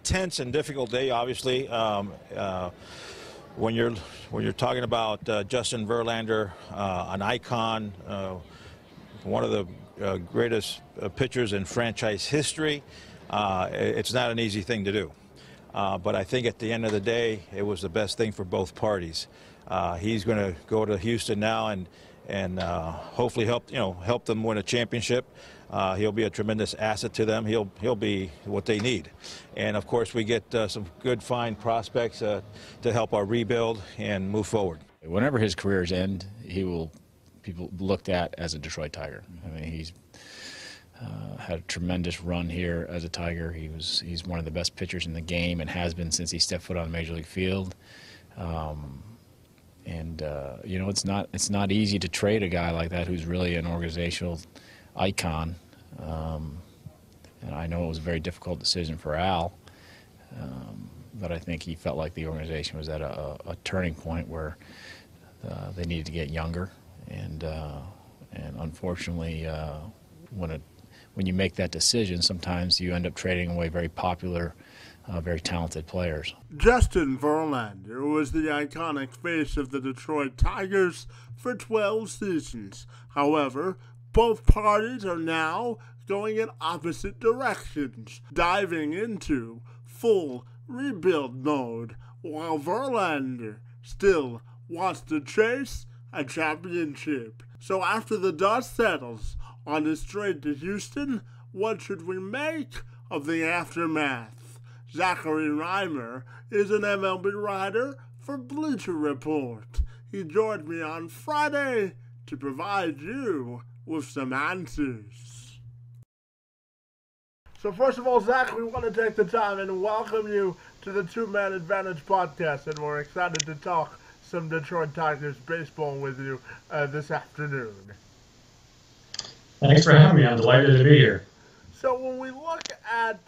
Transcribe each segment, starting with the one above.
tense and difficult day, obviously. When you're talking about Justin Verlander, an icon, one of the greatest pitchers in franchise history, it's not an easy thing to do. But I think at the end of the day, it was the best thing for both parties. He's going to go to Houston now and hopefully help them win a championship. He'll be a tremendous asset to them. He'll be what they need. And of course, we get some good, fine prospects to help our rebuild and move forward. Whenever his careers end, he will people looked at as a Detroit Tiger. I mean, he's had a tremendous run here as a Tiger. He's one of the best pitchers in the game and has been since he stepped foot on the Major League field. You know, it's not easy to trade a guy like that who's really an organizational icon. And I know it was a very difficult decision for Al, but I think he felt like the organization was at a turning point where they needed to get younger, and unfortunately, when you make that decision, sometimes you end up trading away very popular, very talented players. Justin Verlander was the iconic face of the Detroit Tigers for 12 seasons. However, both parties are now going in opposite directions, diving into full rebuild mode, while Verlander still wants to chase a championship. So after the dust settles on his trade to Houston, what should we make of the aftermath? Zachary Reimer is an MLB writer for Bleacher Report. He joined me on Friday to provide you with some answers. So first of all, Zach, we want to take the time and welcome you to the Two-Man Advantage podcast, and we're excited to talk some Detroit Tigers baseball with you this afternoon. Thanks for having me. I'm delighted to be here. So when we look at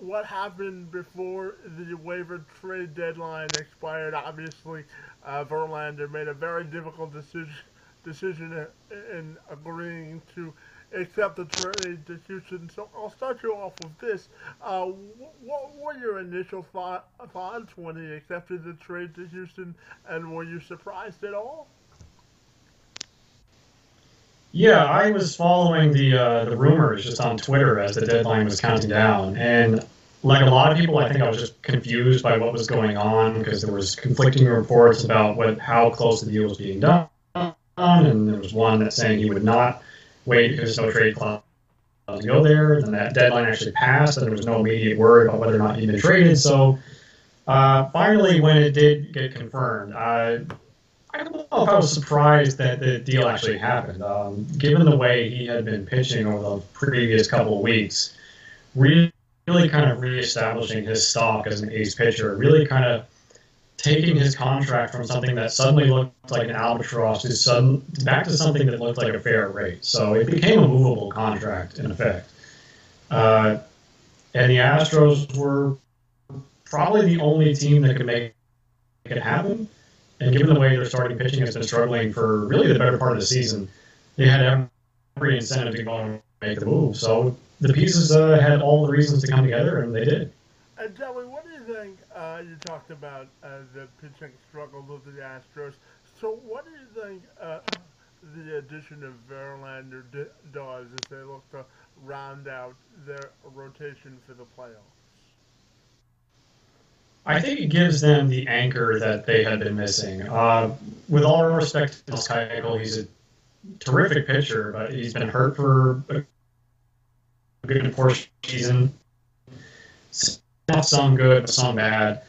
what happened before the waiver trade deadline expired, obviously Verlander made a very difficult decision in agreeing to accept the trade to Houston. So I'll start you off with this. What were your initial thoughts when he accepted the trade to Houston, and were you surprised at all? Yeah, I was following the rumors just on Twitter as the deadline was counting down, and like a lot of people, I think I was just confused by what was going on because there was conflicting reports about how close the deal was being done, and there was one that's saying he would not wait because no trade clause to go there. Then that deadline actually passed, and there was no immediate word about whether or not he'd been traded. So finally, when it did get confirmed, I don't know if I was surprised that the deal actually happened. Given the way he had been pitching over the previous couple of weeks, really kind of reestablishing his stock as an ace pitcher, really kind of taking his contract from something that suddenly looked like an albatross to back to something that looked like a fair rate. So it became a movable contract, in effect. And the Astros were probably the only team that could make it happen. And given the way their starting pitching has been struggling for really the better part of the season, they had every incentive to go and make the move. So the pieces had all the reasons to come together, and they did. Joey, what do you think? You talked about the pitching struggles of the Astros. So what do you think the addition of Verlander does as they look to round out their rotation for the playoffs? I think it gives them the anchor that they had been missing. With all respect to Keuchel, he's a terrific pitcher, but he's been hurt for a good portion of the season. Some good, some bad.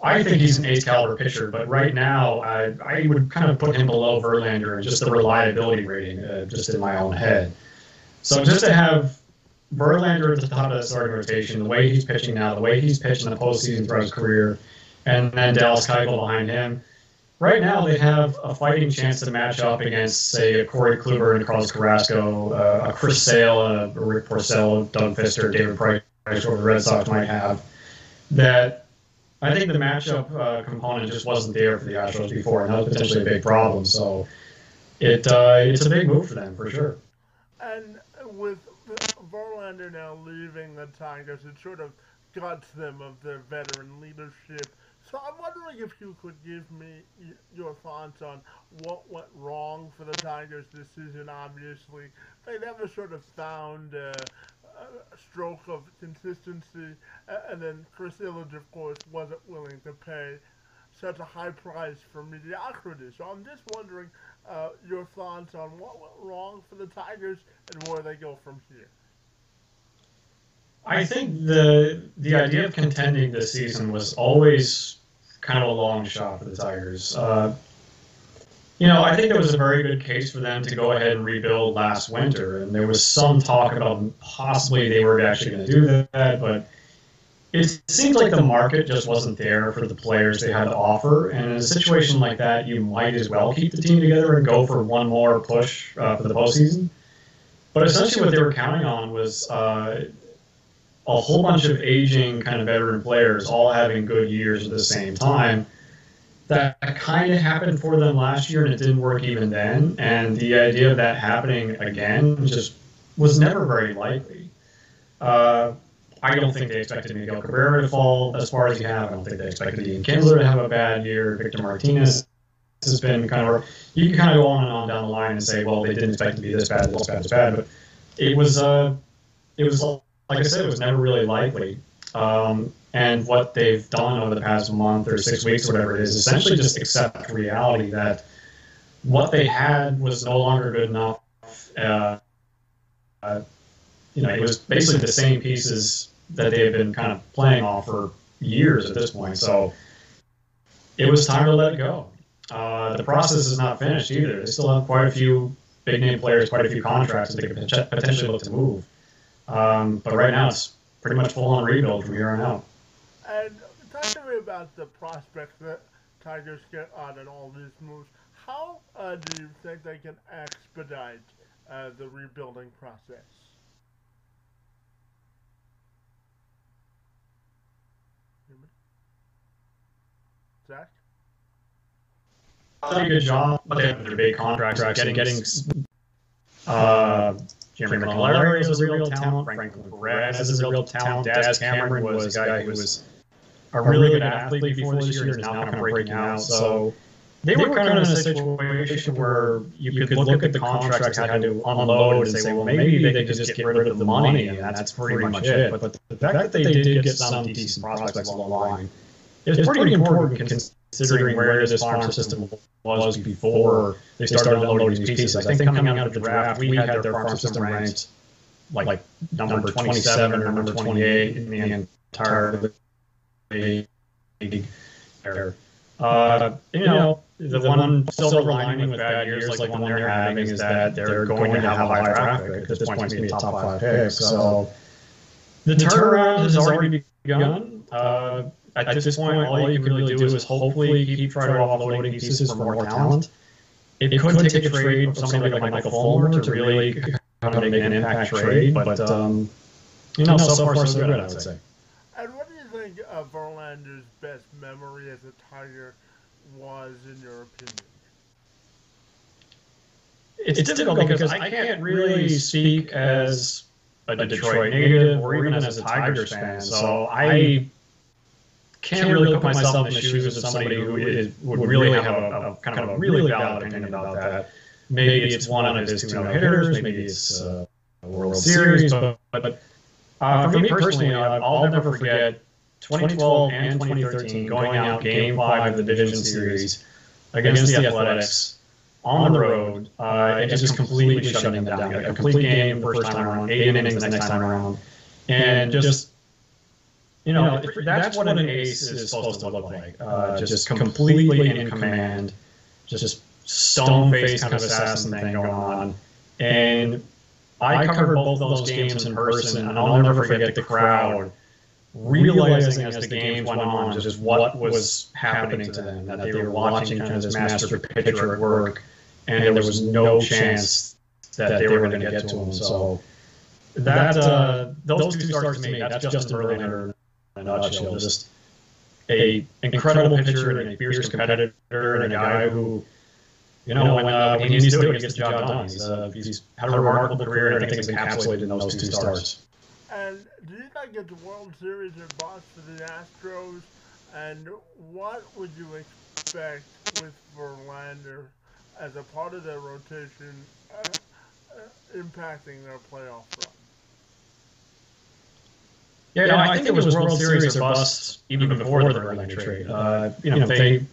I think he's an ace caliber pitcher, but right now I would kind of put him below Verlander in just the reliability rating, just in my own head. So just to have Verlander at the top of the starting rotation, the way he's pitching now, the way he's pitched in the postseason throughout his career, and then Dallas Keuchel behind him, right now they have a fighting chance to match up against, say, a Corey Kluber and Carlos Carrasco, a Chris Sale, a Rick Porcello, Doug Fister, David Price, or the Red Sox might have. That I think the matchup component just wasn't there for the Astros before, and that was potentially a big problem. So it's a big move for them, for sure. And with Verlander now leaving the Tigers, it sort of guts them of their veteran leadership. So I'm wondering if you could give me your thoughts on what went wrong for the Tigers this season. Obviously, they never sort of found a stroke of consistency, and then Chris Illich, of course, wasn't willing to pay such a high price for mediocrity. So I'm just wondering your thoughts on what went wrong for the Tigers and where they go from here. I think the idea of contending this season was always kind of a long shot for the Tigers. I think there was a very good case for them to go ahead and rebuild last winter, and there was some talk about possibly they were actually going to do that, but it seemed like the market just wasn't there for the players they had to offer, and in a situation like that, you might as well keep the team together and go for one more push for the postseason. But essentially what they were counting on was a whole bunch of aging kind of veteran players all having good years at the same time. That kind of happened for them last year, and it didn't work even then. And the idea of that happening again just was never very likely. I don't think they expected Miguel Cabrera to fall as far as he have. I don't think they expected Ian Kinsler to have a bad year. Victor Martinez has been kind of, you can kind of go on and on down the line and say, well, they didn't expect it to be this bad, this bad, this bad. But it was like I said, it was never really likely. And what they've done over the past month or 6 weeks or whatever it is, essentially just accept reality that what they had was no longer good enough. It was basically the same pieces that they had been kind of playing off for years at this point. So it was time to let it go. The process is not finished either. They still have quite a few big-name players, quite a few contracts that they could potentially look to move. But right now it's pretty much full-on rebuild from here on out. And talk to me about the prospects that Tigers get on in all these moves. How do you think they can expedite the rebuilding process? Zach? Done a good job, but they have their big contracts. Getting Jeremy McLaren is a real talent. Franklin Perez is a real talent. Daz Cameron was a guy who was a really good athlete before this year and is now kind of breaking out. So they were kind of in a situation where you could look at the contracts they had to unload and say, well, maybe they could just get rid of the money, and that's pretty much it. But the fact that they did get some decent prospects along the line is pretty important considering where this farm system was before they started unloading these pieces. I think coming out of the draft, we had their farm system ranked like number 27 or number 28 in the entire league. The one silver lining with bad years like the one they're having is that they're going to have a high draft pick. At this point, it's going to be a top 5 pick. So the turnaround has already begun. At this point, all you can really do is hopefully keep trying to offloading pieces for more talent. It could take a trade from somebody like Michael Fulmer to really kind of make an impact trade, but so far so good, I would say. And what do you think Verlander's best memory as a Tiger was, in your opinion? It's difficult because I can't really speak as a Detroit native or even as a Tigers fan, so I can't really put myself in the shoes of somebody who would really have a kind of a really valid opinion about that. Maybe it's one of his 2 no-hitters, maybe it's a World Series, but for me personally, I'll never forget 2012 and 2013 going out Game 5 of the Division Series against the Athletics on the road and just completely shutting them down. A complete game the first time around, 8 innings the next time around, and just that's what an ace is supposed to look like. Just completely in command, just stone-faced kind of assassin thing going on. And I covered both of those games in person, and I'll never forget the crowd realizing as the games went on just what was happening to them, that they were watching kind of this master pitcher at work, and there was no chance that they were going to get to him. So those 2 starts to me, that's Justin Verlander in a nutshell. Just a incredible pitcher and a fierce competitor and a guy who, when he needs to do it, he gets the job done. He's had a remarkable career, and I think it's encapsulated in those 2 starts. And do you think it's World Series or bust for the Astros? And what would you expect with Verlander as a part of their rotation impacting their playoff run? Yeah, no, I think it was World Series or bust even before the Verlander trade. They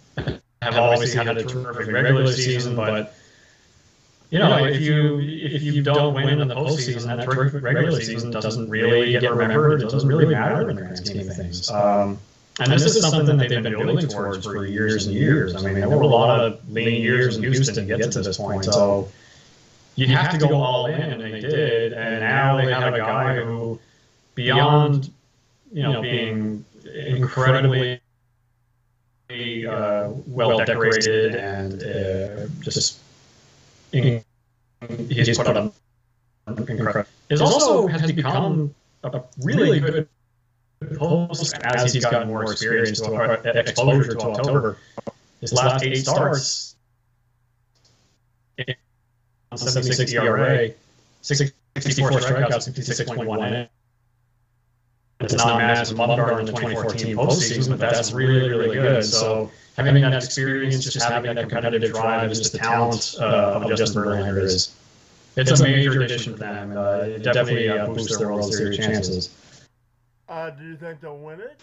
have obviously had a terrific regular season, but if you don't win in the postseason, that terrific regular season doesn't really get remembered. It doesn't really matter in the grand scheme of things. And this is something that they've been building towards for years and years. I mean, there were a lot of lean years in Houston to get to this point. So you have to go all in, and they did. And now they have a guy who, beyond being incredibly well decorated and just he's put up incredible. Is also has become a really good host as he's gotten more experience exposure to October. His last 8 starts, 76 ERA, 64 strikeouts, 56.1 innings. It's not matched Mumgarden in the 2014 postseason, but that's really, really good. So having that experience, just having that competitive drive, just the talent of Justin Verlander it's a major addition for them. It definitely boosts their World Series chances. Do you think they'll win it?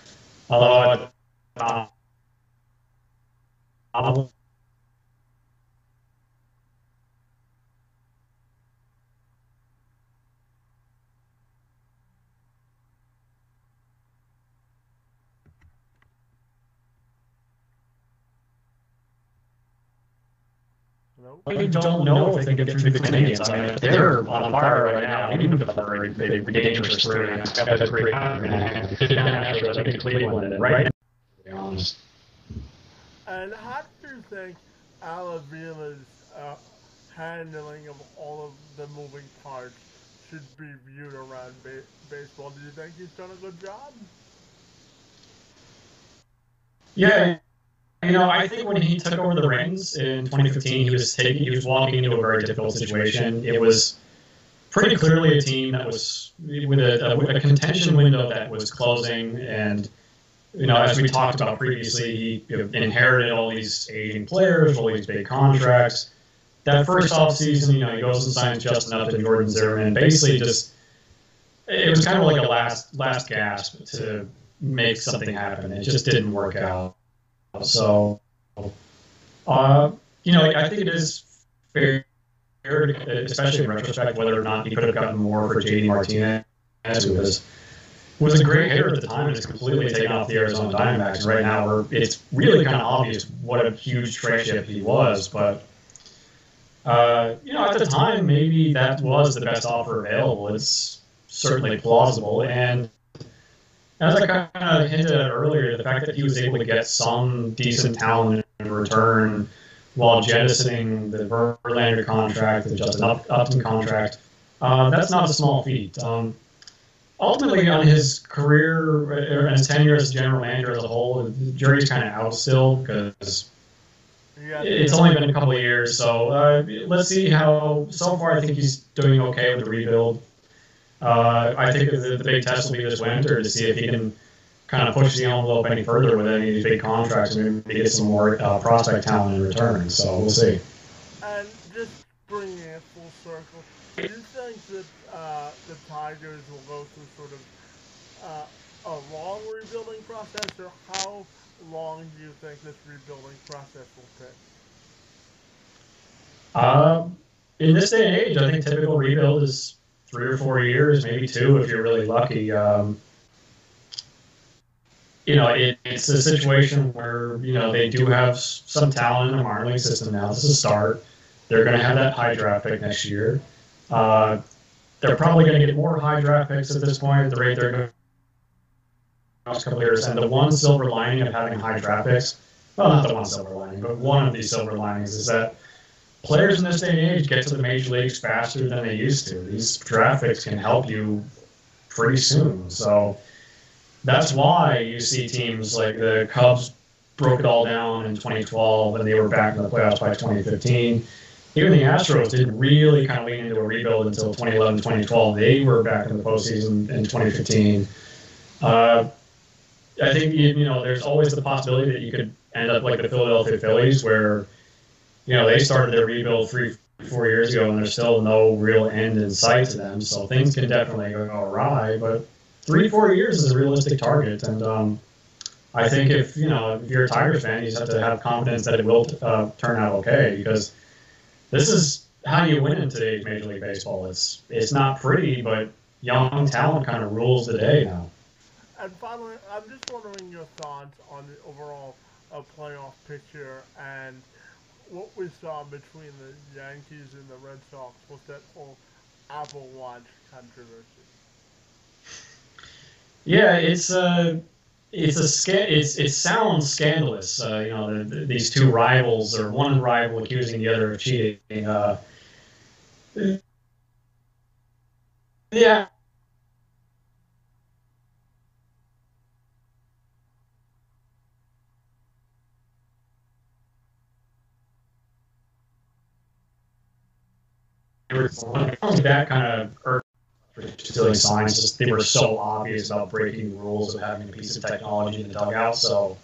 We don't know if they can get through the Canadians. I mean, they're on fire right now. Even if they're dangerous through it. That's pretty good. Cleveland, right? To be honest. And how do you think Avila's handling of all of the moving parts should be viewed around baseball? Do you think he's done a good job? Yeah. I think when he took over the reins in 2015, he was walking into a very difficult situation. It was pretty clearly a team that was with a contention window that was closing, and as we talked about previously, he inherited all these aging players, all these big contracts. That first offseason, he goes and signs Justin up to Jordan Zimmerman. Basically, it was kind of like a last gasp to make something happen. It just didn't work out. So, I think it is fair, especially in retrospect, whether or not he could have gotten more for J.D. Martinez, who was a great hitter at the time and is completely taken off the Arizona Diamondbacks. Right now, it's really kind of obvious what a huge trade chip he was. But, at the time, maybe that was the best offer available. It's certainly plausible. And as I kind of hinted at earlier, the fact that he was able to get some decent talent in return while jettisoning the Verlander contract, the Justin Upton contract, that's not a small feat. Ultimately, on his career and his tenure as general manager as a whole, the jury's kind of out still because it's only been a couple of years. So let's see how. So far, I think he's doing okay with the rebuild. I think the big test will be this winter to see if he can kind of push the envelope any further with any of these big contracts and maybe get some more prospect talent in return. So we'll see. And just bringing it full circle, do you think that the Tigers will go through sort of a long rebuilding process, or how long do you think this rebuilding process will take? In this day and age, I think typical rebuild is 3 or 4 years, maybe 2 if you're really lucky. It's a situation where, they do have some talent in the minor league system now. This is a start. They're going to have that high draft pick next year. They're probably going to get more high draft picks at this point at the rate they're going to next couple of years. And the one silver lining of having high draft picks, well, not the one silver lining, but one of these silver linings is that players in this day and age get to the major leagues faster than they used to. These draft picks can help you pretty soon. So that's why you see teams like the Cubs broke it all down in 2012 and they were back in the playoffs by 2015. even the Astros didn't really kind of lean into a rebuild until 2011, 2012. They were back in the postseason in 2015. I think, there's always the possibility that you could end up like the Philadelphia Phillies, where, they started their rebuild 3-4 years ago and there's still no real end in sight to them. So things can definitely go awry, but 3-4 years is a realistic target. And I think if you're a Tigers fan, you just have to have confidence that it will turn out okay, because this is how you win in today's Major League Baseball. It's not pretty, but young talent kind of rules the day now. And finally, I'm just wondering your thoughts on the overall playoff picture and what we saw between the Yankees and the Red Sox with that whole Apple Watch controversy. Yeah, it sounds scandalous. These two rivals, or one rival accusing the other of cheating. Yeah. That kind of irked stealing signs. Just they were so obvious about breaking the rules of having a piece of technology in the dugout. So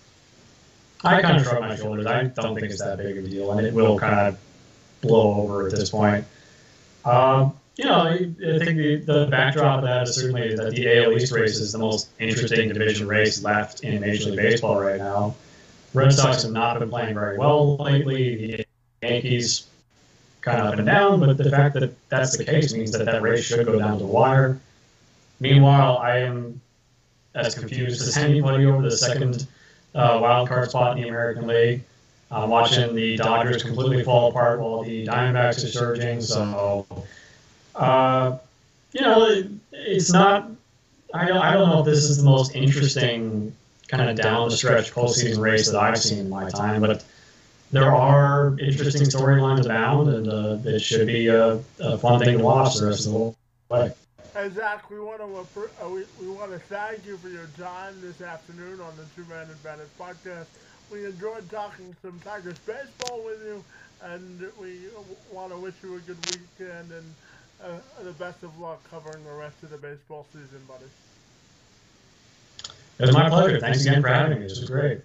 I kind of shrug my shoulders. I don't think it's that big of a deal, and it will kind of blow over at this point. I think the backdrop of that is certainly that the AL East race is the most interesting division race left in Major League Baseball right now. Red Sox have not been playing very well lately. The Yankees kind of up and down, but the fact that that's the case means that race should go down to the wire. Meanwhile, I am as confused as anybody over the second wild card spot in the American League. I'm watching the Dodgers completely fall apart while the Diamondbacks are surging. So, it's not. I don't know if this is the most interesting kind of down the stretch postseason race that I've seen in my time, but there are interesting storylines abound, and it should be a fun thing to watch the rest of the way. Hey, Zach, we want to thank you for your time this afternoon on the Two Man Advantage podcast. We enjoyed talking some Tigers baseball with you, and we want to wish you a good weekend and the best of luck covering the rest of the baseball season, buddy. It was my pleasure. Thanks again for having me. This was great.